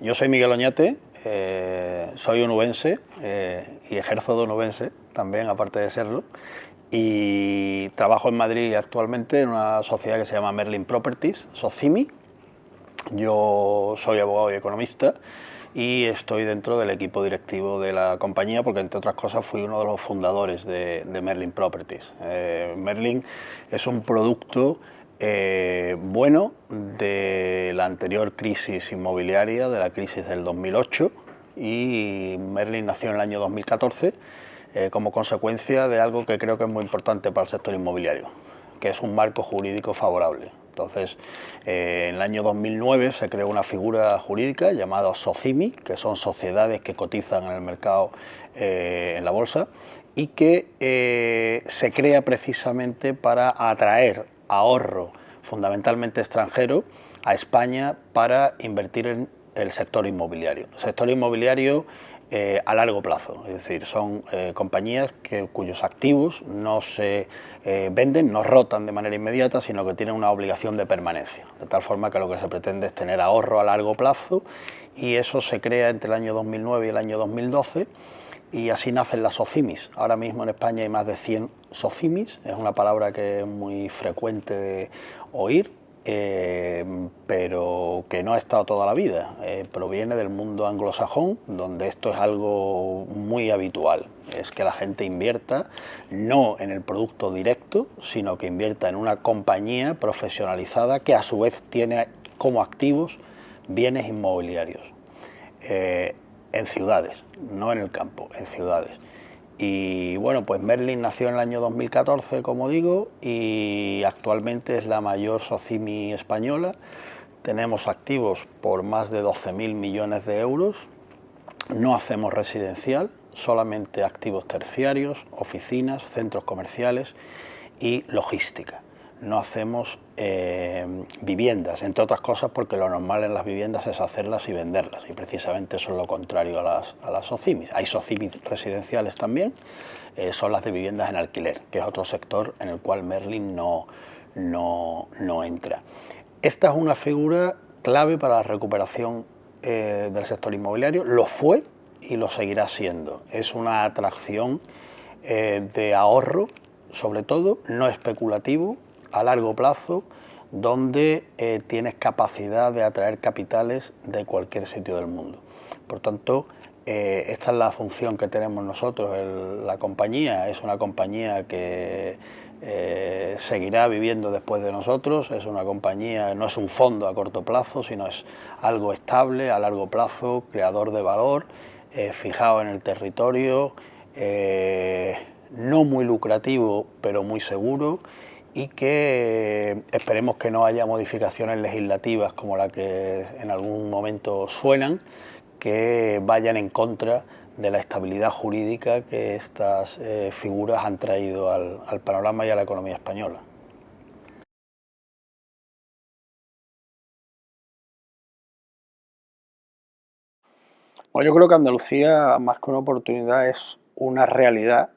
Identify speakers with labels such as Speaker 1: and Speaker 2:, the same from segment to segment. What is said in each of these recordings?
Speaker 1: Yo soy Miguel Oñate, soy onubense y ejerzo de onubense también, aparte de serlo, y trabajo en Madrid actualmente en una sociedad que se llama Merlin Properties, SOCIMI. Yo soy abogado y economista y estoy dentro del equipo directivo de la compañía porque, entre otras cosas, fui uno de los fundadores de Merlin Properties. Merlin es un producto bueno de la anterior crisis inmobiliaria, de la crisis del 2008, y Merlin nació en el año 2014 como consecuencia de algo que creo que es muy importante para el sector inmobiliario, que es un marco jurídico favorable. Entonces, en el año 2009 se creó una figura jurídica llamada SOCIMI, que son sociedades que cotizan en el mercado, en la bolsa, y que se crea precisamente para atraer ahorro, fundamentalmente extranjero, a España para invertir en el sector inmobiliario. El sector inmobiliario a largo plazo, es decir, son compañías cuyos activos no se venden, no rotan de manera inmediata, sino que tienen una obligación de permanencia, de tal forma que lo que se pretende es tener ahorro a largo plazo, y eso se crea entre el año 2009 y el año 2012, y así nacen las SOCIMIs. Ahora mismo en España hay más de 100 SOCIMIs, es una palabra que es muy frecuente de oír, pero que no ha estado toda la vida. Proviene del mundo anglosajón, donde esto es algo muy habitual. Es que la gente invierta no en el producto directo, sino que invierta en una compañía profesionalizada que a su vez tiene como activos bienes inmobiliarios. En ciudades, no en el campo, en ciudades. Y bueno, pues Merlin nació en el año 2014, como digo, y actualmente es la mayor SOCIMI española. Tenemos activos por más de 12.000 millones de euros. No hacemos residencial, solamente activos terciarios, oficinas, centros comerciales y logística. No hacemos viviendas, entre otras cosas porque lo normal en las viviendas es hacerlas y venderlas, y precisamente eso es lo contrario a las SOCIMIs. Hay SOCIMIs residenciales también, son las de viviendas en alquiler, que es otro sector en el cual Merlin no entra. Esta es una figura clave para la recuperación del sector inmobiliario, lo fue y lo seguirá siendo. Es una atracción de ahorro, sobre todo, no especulativo, a largo plazo, donde tienes capacidad de atraer capitales de cualquier sitio del mundo. Por tanto, esta es la función que tenemos nosotros. La compañía es una compañía que seguirá viviendo después de nosotros. Es una compañía, no es un fondo a corto plazo, sino es algo estable, a largo plazo, creador de valor, fijado en el territorio, no muy lucrativo, pero muy seguro, y que esperemos que no haya modificaciones legislativas como la que en algún momento suenan, que vayan en contra de la estabilidad jurídica que estas figuras han traído al panorama y a la economía española. Bueno, yo creo que Andalucía, más que una oportunidad, es una realidad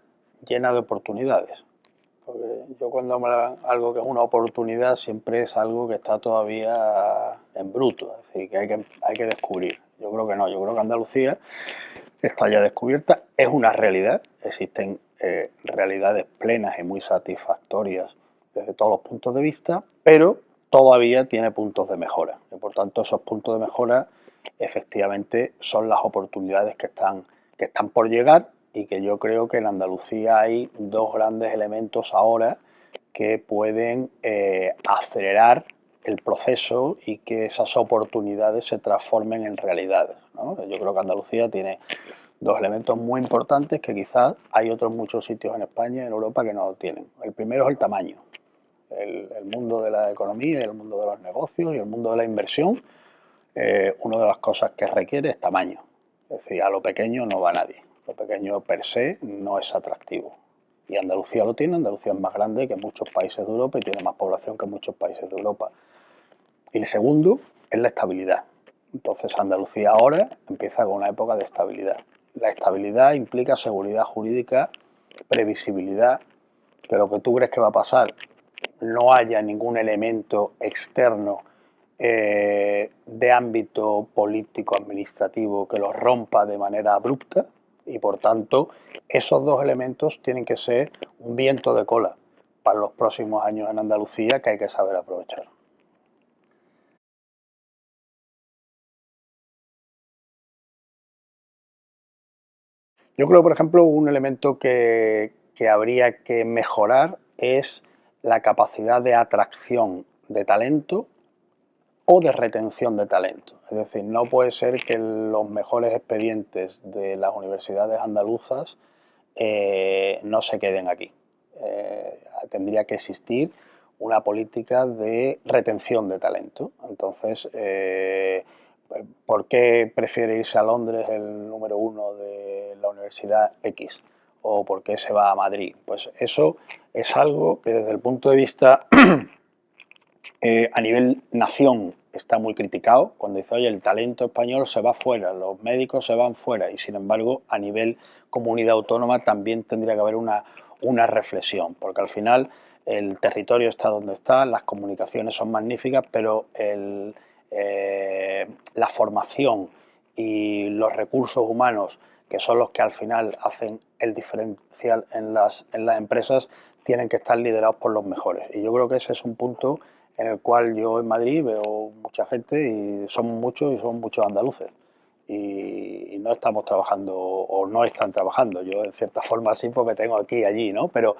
Speaker 1: llena de oportunidades. Porque yo cuando me dan algo que es una oportunidad siempre es algo que está todavía en bruto, es decir, que hay que descubrir. Yo creo que no, yo creo que Andalucía está ya descubierta, es una realidad, existen realidades plenas y muy satisfactorias desde todos los puntos de vista, pero todavía tiene puntos de mejora. Y por tanto, esos puntos de mejora efectivamente son las oportunidades que están por llegar y que yo creo que en Andalucía hay dos grandes elementos ahora que pueden acelerar el proceso y que esas oportunidades se transformen en realidades, ¿no? Yo creo que Andalucía tiene dos elementos muy importantes que quizás hay otros muchos sitios en España y en Europa que no lo tienen. El primero es el tamaño. El mundo de la economía, el mundo de los negocios y el mundo de la inversión, una de las cosas que requiere es tamaño. Es decir, a lo pequeño no va nadie. Lo pequeño per se no es atractivo. Y Andalucía lo tiene, Andalucía es más grande que muchos países de Europa y tiene más población que muchos países de Europa. Y el segundo es la estabilidad. Entonces Andalucía ahora empieza con una época de estabilidad. La estabilidad implica seguridad jurídica, previsibilidad, que lo que tú crees que va a pasar no haya ningún elemento externo de ámbito político administrativo que lo rompa de manera abrupta y por tanto esos dos elementos tienen que ser un viento de cola para los próximos años en Andalucía que hay que saber aprovechar. Yo creo, por ejemplo, un elemento que habría que mejorar es la capacidad de atracción de talento o de retención de talento. Es decir, no puede ser que los mejores expedientes de las universidades andaluzas no se queden aquí. Tendría que existir una política de retención de talento. Entonces, ¿por qué prefiere irse a Londres el número uno de la Universidad X? ¿O por qué se va a Madrid? Pues eso es algo que desde el punto de vista a nivel nación está muy criticado, cuando dice, oye, el talento español se va fuera, los médicos se van fuera, y sin embargo, a nivel comunidad autónoma también tendría que haber una reflexión, porque al final el territorio está donde está, las comunicaciones son magníficas, pero la formación y los recursos humanos, que son los que al final hacen el diferencial en las empresas, tienen que estar liderados por los mejores. Y yo creo que ese es un punto en el cual yo en Madrid veo mucha gente y son muchos andaluces. Y no estamos trabajando o no están trabajando. Yo en cierta forma sí porque tengo aquí y allí, ¿no? Pero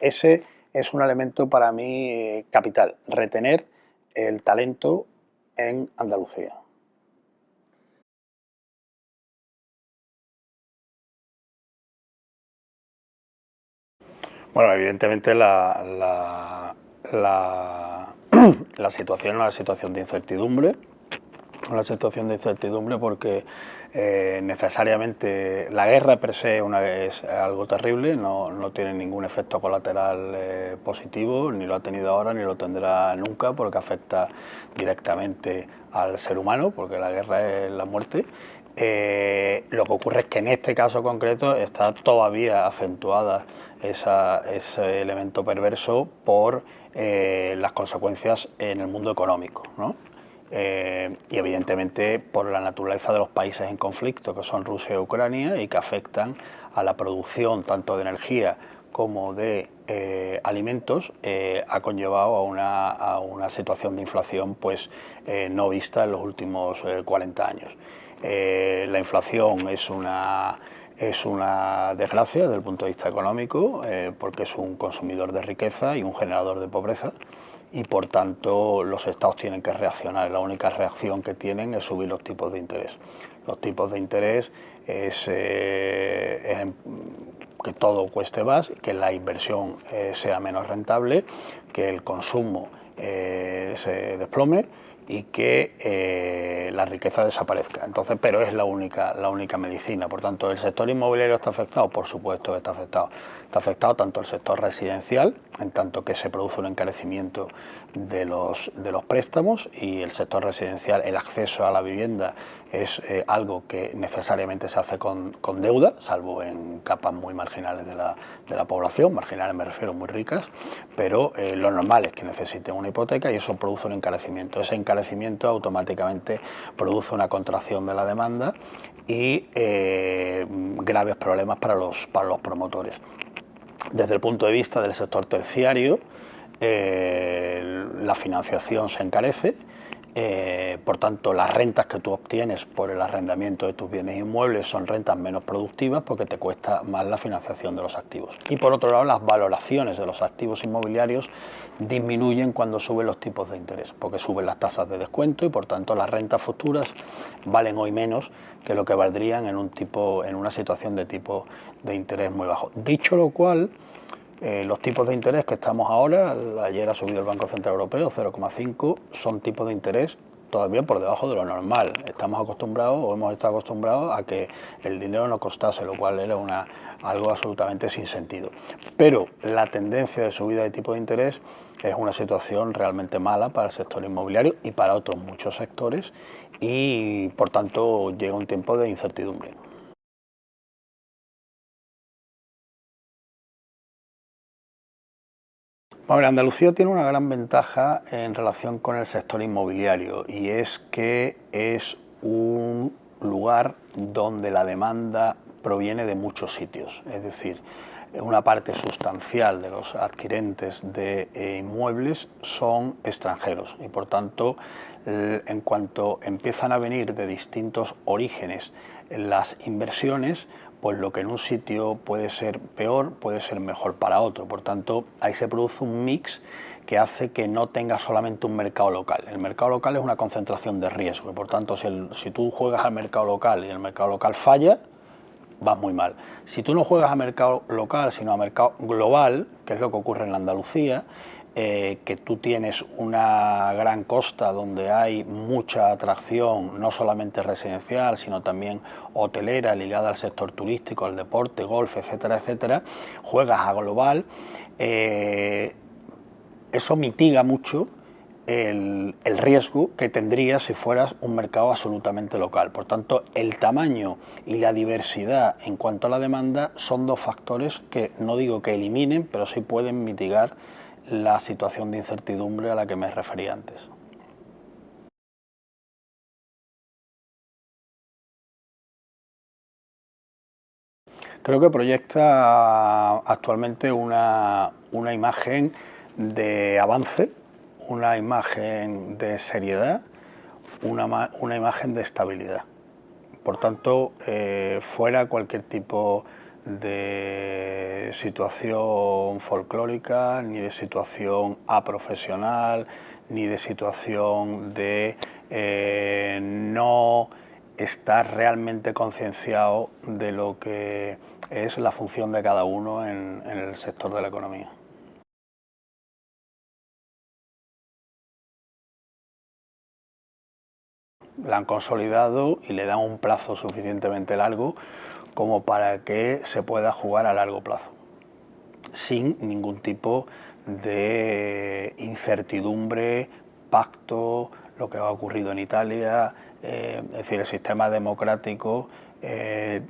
Speaker 1: ese es un elemento para mí capital, retener el talento en Andalucía. Bueno, evidentemente la situación es una situación de incertidumbre, porque necesariamente la guerra per se es algo terrible, no tiene ningún efecto colateral positivo, ni lo ha tenido ahora ni lo tendrá nunca, porque afecta directamente al ser humano, porque la guerra es la muerte. Lo que ocurre es que en este caso concreto está todavía acentuada ese elemento perverso por las consecuencias en el mundo económico, ¿no? Y evidentemente por la naturaleza de los países en conflicto, que son Rusia y Ucrania, y que afectan a la producción tanto de energía como de alimentos, ha conllevado a una situación de inflación pues no vista en los últimos 40 años. La inflación es una desgracia desde el punto de vista económico, porque es un consumidor de riqueza y un generador de pobreza, y por tanto los estados tienen que reaccionar. La única reacción que tienen es subir los tipos de interés. Los tipos de interés es que todo cueste más, que la inversión sea menos rentable, que el consumo se desplome y que la riqueza desaparezca. Entonces, pero es la única medicina. Por tanto, ¿el sector inmobiliario está afectado? Por supuesto que está afectado. Está afectado tanto el sector residencial, en tanto que se produce un encarecimiento de los préstamos, y el sector residencial, el acceso a la vivienda es algo que necesariamente se hace con deuda, salvo en capas muy marginales de la población, marginales me refiero, muy ricas, pero lo normal es que necesiten una hipoteca y eso produce un encarecimiento. Ese encarecimiento automáticamente produce una contracción de la demanda y graves problemas para los promotores. Desde el punto de vista del sector terciario, la financiación se encarece, por tanto las rentas que tú obtienes por el arrendamiento de tus bienes inmuebles son rentas menos productivas porque te cuesta más la financiación de los activos. Y por otro lado, las valoraciones de los activos inmobiliarios disminuyen cuando suben los tipos de interés, porque suben las tasas de descuento y por tanto las rentas futuras valen hoy menos que lo que valdrían en una situación de tipo de interés muy bajo. Dicho lo cual, los tipos de interés que estamos ahora, ayer ha subido el Banco Central Europeo 0,5, son tipos de interés todavía por debajo de lo normal. Estamos acostumbrados o hemos estado acostumbrados a que el dinero no costase, lo cual era algo absolutamente sin sentido. Pero la tendencia de subida de tipo de interés es una situación realmente mala para el sector inmobiliario y para otros muchos sectores, y por tanto llega un tiempo de incertidumbre. Bueno, Andalucía tiene una gran ventaja en relación con el sector inmobiliario, y es que es un lugar donde la demanda proviene de muchos sitios. Es decir, una parte sustancial de los adquirentes de inmuebles son extranjeros y por tanto, en cuanto empiezan a venir de distintos orígenes las inversiones, pues lo que en un sitio puede ser peor puede ser mejor para otro. Por tanto, ahí se produce un mix que hace que no tenga solamente un mercado local. El mercado local es una concentración de riesgo y por tanto, si tú juegas al mercado local y el mercado local falla, vas muy mal. Si tú no juegas a mercado local, sino a mercado global, que es lo que ocurre en la Andalucía, que tú tienes una gran costa donde hay mucha atracción, no solamente residencial, sino también hotelera, ligada al sector turístico, al deporte, golf, etcétera, etcétera, juegas a global, eso mitiga mucho el riesgo que tendrías si fueras un mercado absolutamente local. Por tanto, el tamaño y la diversidad en cuanto a la demanda son dos factores que no digo que eliminen, pero sí pueden mitigar la situación de incertidumbre a la que me refería antes. Creo que proyecta actualmente una imagen de avance, una imagen de seriedad, una imagen de estabilidad. Por tanto, fuera cualquier tipo de situación folclórica, ni de situación aprofesional, ni de situación de no estar realmente concienciado de lo que es la función de cada uno en el sector de la economía. La han consolidado y le dan un plazo suficientemente largo como para que se pueda jugar a largo plazo, sin ningún tipo de incertidumbre, pacto, lo que ha ocurrido en Italia. Es decir, el sistema democrático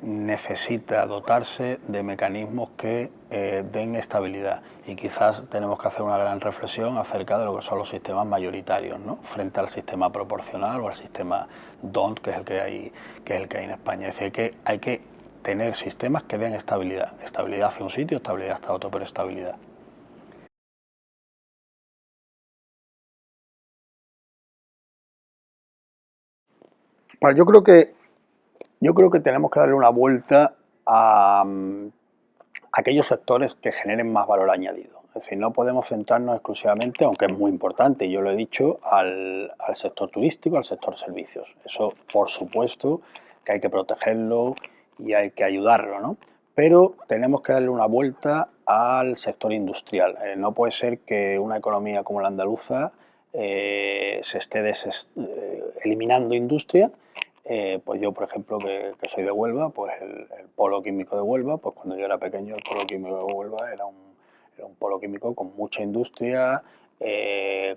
Speaker 1: necesita dotarse de mecanismos que den estabilidad, y quizás tenemos que hacer una gran reflexión acerca de lo que son los sistemas mayoritarios, ¿no?, frente al sistema proporcional o al sistema DONT, que es el que hay en España. Es decir, que hay que tener sistemas que den estabilidad, estabilidad hacia un sitio, estabilidad hacia otro, pero estabilidad. Bueno, yo creo que tenemos que darle una vuelta a aquellos sectores que generen más valor añadido. Es decir, no podemos centrarnos exclusivamente, aunque es muy importante, y yo lo he dicho, al sector turístico, al sector servicios. Eso, por supuesto, que hay que protegerlo y hay que ayudarlo, ¿no? Pero tenemos que darle una vuelta al sector industrial. No puede ser que una economía como la andaluza se esté eliminando industria. Pues yo, por ejemplo, que soy de Huelva, pues el polo químico de Huelva, pues cuando yo era pequeño el polo químico de Huelva era un polo químico con mucha industria,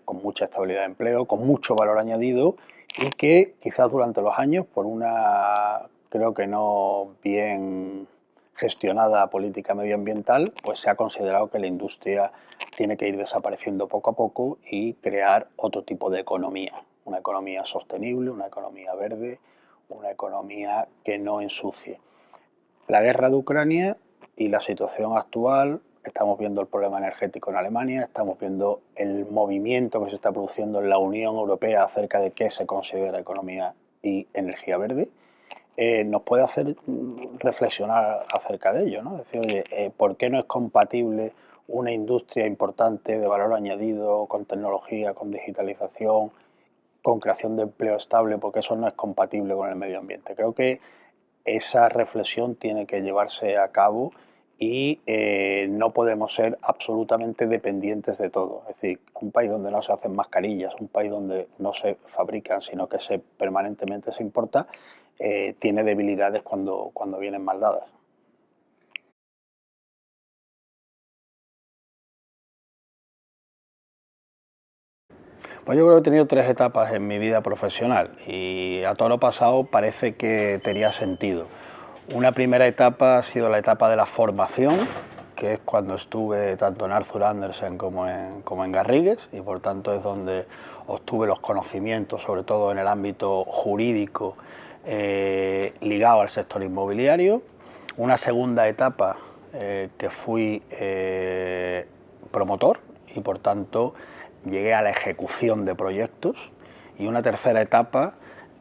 Speaker 1: con mucha estabilidad de empleo, con mucho valor añadido y que quizás durante los años, por una, creo que no bien gestionada política medioambiental, pues se ha considerado que la industria tiene que ir desapareciendo poco a poco y crear otro tipo de economía, una economía sostenible, una economía verde, una economía que no ensucie. La guerra de Ucrania y la situación actual, estamos viendo el problema energético en Alemania, estamos viendo el movimiento que se está produciendo en la Unión Europea acerca de qué se considera economía y energía verde, nos puede hacer reflexionar acerca de ello, ¿no? Es decir, oye, ¿por qué no es compatible una industria importante de valor añadido, con tecnología, con digitalización, con creación de empleo estable, porque eso no es compatible con el medio ambiente? Creo que esa reflexión tiene que llevarse a cabo y no podemos ser absolutamente dependientes de todo. Es decir, un país donde no se hacen mascarillas, un país donde no se fabrican, sino que permanentemente se importa, tiene debilidades cuando vienen mal dadas. Pues yo creo que he tenido tres etapas en mi vida profesional y a todo lo pasado parece que tenía sentido. Una primera etapa ha sido la etapa de la formación, que es cuando estuve tanto en Arthur Andersen como en Garrigues, y por tanto es donde obtuve los conocimientos, sobre todo en el ámbito jurídico, ligado al sector inmobiliario. Una segunda etapa que fui promotor y por tanto llegué a la ejecución de proyectos, y una tercera etapa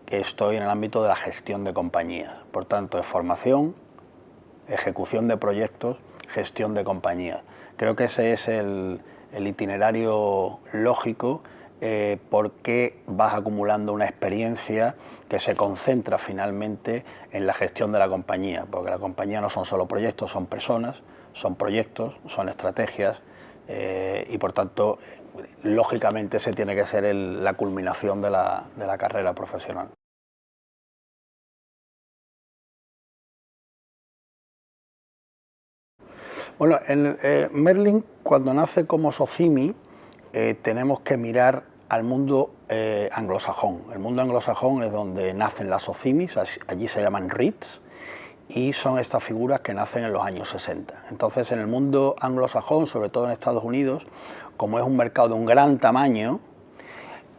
Speaker 1: que estoy en el ámbito de la gestión de compañías, por tanto de formación, ejecución de proyectos, gestión de compañías. Creo que ese es el itinerario lógico porque vas acumulando una experiencia que se concentra finalmente en la gestión de la compañía, porque la compañía no son solo proyectos, son personas, son proyectos, son estrategias y por tanto lógicamente ese tiene que ser la culminación de la carrera profesional. Bueno, Merlin, cuando nace como Socimi, tenemos que mirar al mundo anglosajón. El mundo anglosajón es donde nacen las Socimis, allí se llaman REITs, y son estas figuras que nacen en los años 60. Entonces, en el mundo anglosajón, sobre todo en Estados Unidos, como es un mercado de un gran tamaño,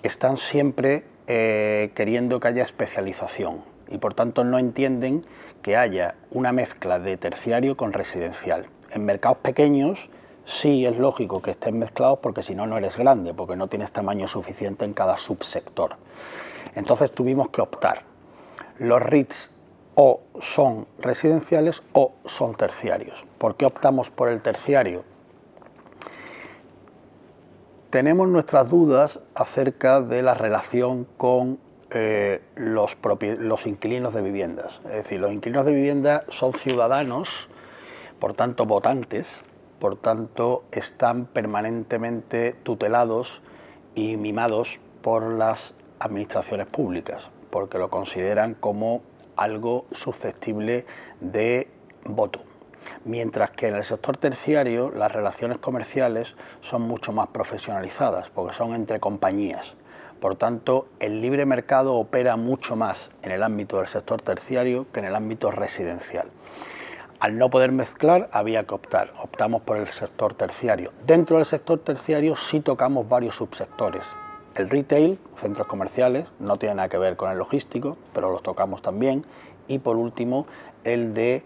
Speaker 1: están siempre queriendo que haya especialización y por tanto no entienden que haya una mezcla de terciario con residencial. En mercados pequeños sí es lógico que estén mezclados porque si no, no eres grande, porque no tienes tamaño suficiente en cada subsector. Entonces tuvimos que optar. Los REITs o son residenciales o son terciarios. ¿Por qué optamos por el terciario? Tenemos nuestras dudas acerca de la relación con los inquilinos de viviendas. Es decir, los inquilinos de vivienda son ciudadanos, por tanto votantes, por tanto están permanentemente tutelados y mimados por las administraciones públicas, porque lo consideran como algo susceptible de voto. Mientras que en el sector terciario las relaciones comerciales son mucho más profesionalizadas, porque son entre compañías. Por tanto, el libre mercado opera mucho más en el ámbito del sector terciario que en el ámbito residencial. Al no poder mezclar, había que optar. Optamos por el sector terciario. Dentro del sector terciario sí tocamos varios subsectores. El retail, centros comerciales, no tiene nada que ver con el logístico, pero los tocamos también. Y por último, el de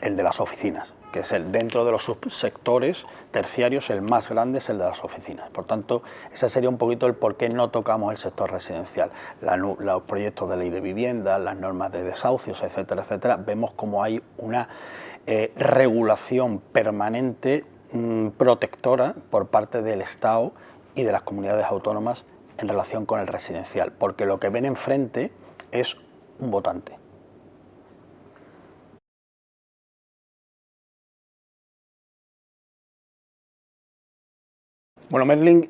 Speaker 1: las oficinas, que es dentro de los subsectores terciarios, el más grande es el de las oficinas. Por tanto, ese sería un poquito el por qué no tocamos el sector residencial. Los proyectos de ley de vivienda, las normas de desahucios, etcétera, etcétera, vemos como hay una regulación permanente protectora por parte del Estado y de las comunidades autónomas en relación con el residencial, porque lo que ven enfrente es un votante. Bueno, Merlin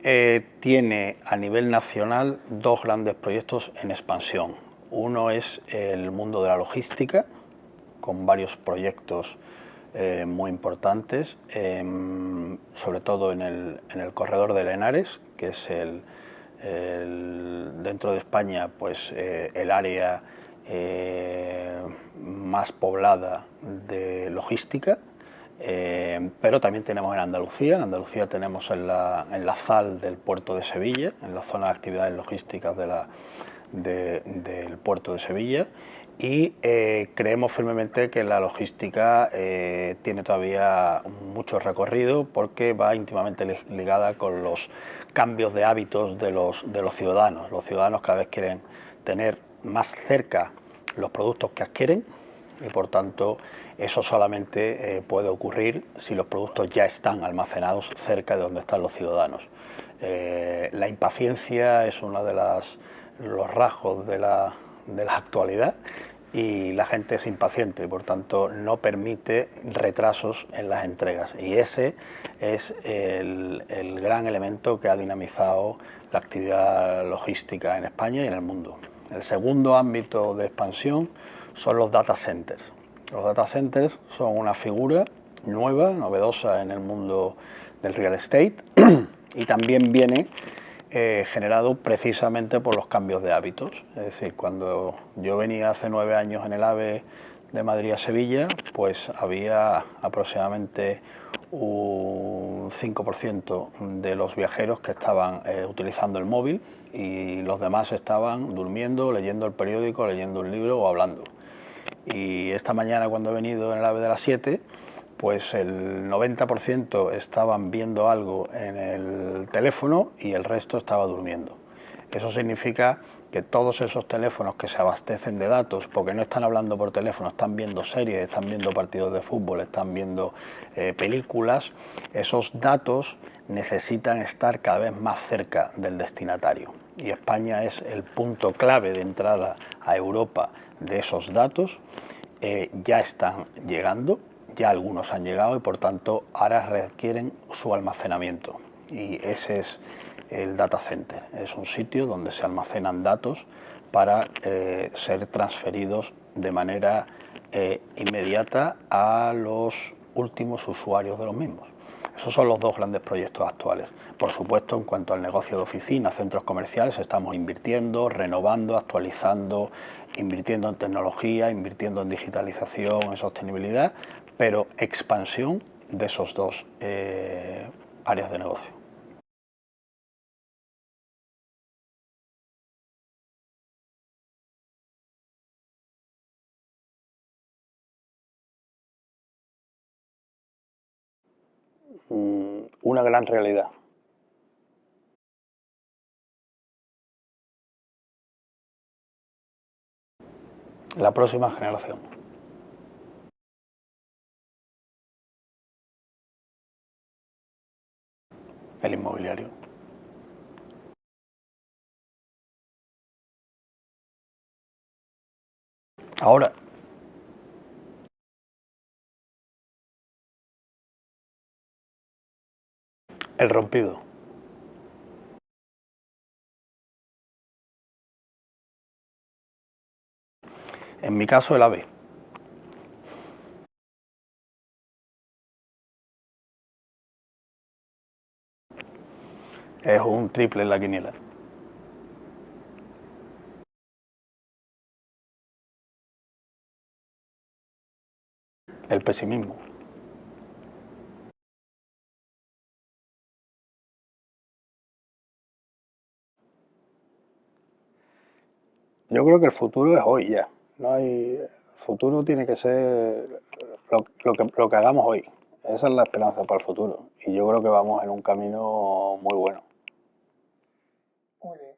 Speaker 1: tiene a nivel nacional dos grandes proyectos en expansión. Uno es el mundo de la logística, con varios proyectos muy importantes, sobre todo en el corredor de Henares, que es dentro de España pues, el área más poblada de logística. Pero también tenemos en Andalucía tenemos en la ZAL del puerto de Sevilla, en la zona de actividades logísticas del puerto de Sevilla, y creemos firmemente que la logística tiene todavía mucho recorrido porque va íntimamente ligada con los cambios de hábitos de los ciudadanos. Los ciudadanos cada vez quieren tener más cerca los productos que adquieren, y por tanto eso solamente puede ocurrir si los productos ya están almacenados cerca de donde están los ciudadanos. La impaciencia es uno de los rasgos de la actualidad, y la gente es impaciente, por tanto no permite retrasos en las entregas, y ese es el gran elemento que ha dinamizado la actividad logística en España y en el mundo. El segundo ámbito de expansión son los data centers. Los data centers son una figura nueva, novedosa en el mundo del real estate, y también viene generado precisamente por los cambios de hábitos. Es decir, cuando yo venía hace 9 años en el AVE de Madrid a Sevilla, pues había aproximadamente un 5% de los viajeros que estaban utilizando el móvil, y los demás estaban durmiendo, leyendo el periódico, leyendo un libro o hablando. Y esta mañana, cuando he venido en el AVE de las 7, pues el 90% estaban viendo algo en el teléfono y el resto estaba durmiendo. Eso significa que todos esos teléfonos que se abastecen de datos, porque no están hablando por teléfono, están viendo series, están viendo partidos de fútbol, están viendo películas, esos datos necesitan estar cada vez más cerca del destinatario. Y España es el punto clave de entrada a Europa de esos datos. Ya están llegando, ya algunos han llegado, y por tanto ahora requieren su almacenamiento, y ese es el data center. Es un sitio donde se almacenan datos para ser transferidos de manera inmediata a los últimos usuarios de los mismos. Esos son los dos grandes proyectos actuales. Por supuesto, en cuanto al negocio de oficinas, centros comerciales, estamos invirtiendo, renovando, actualizando, invirtiendo en tecnología, invirtiendo en digitalización, en sostenibilidad, pero expansión de esos dos áreas de negocio. Una gran realidad. La próxima generación. El inmobiliario. Ahora, el rompido. En mi caso, el AVE. Es un triple en la quiniela. El pesimismo. Yo creo que el futuro es hoy ya. No hay, el futuro tiene que ser lo que hagamos hoy. Esa es la esperanza para el futuro. Y yo creo que vamos en un camino muy bueno.
Speaker 2: Muy bien.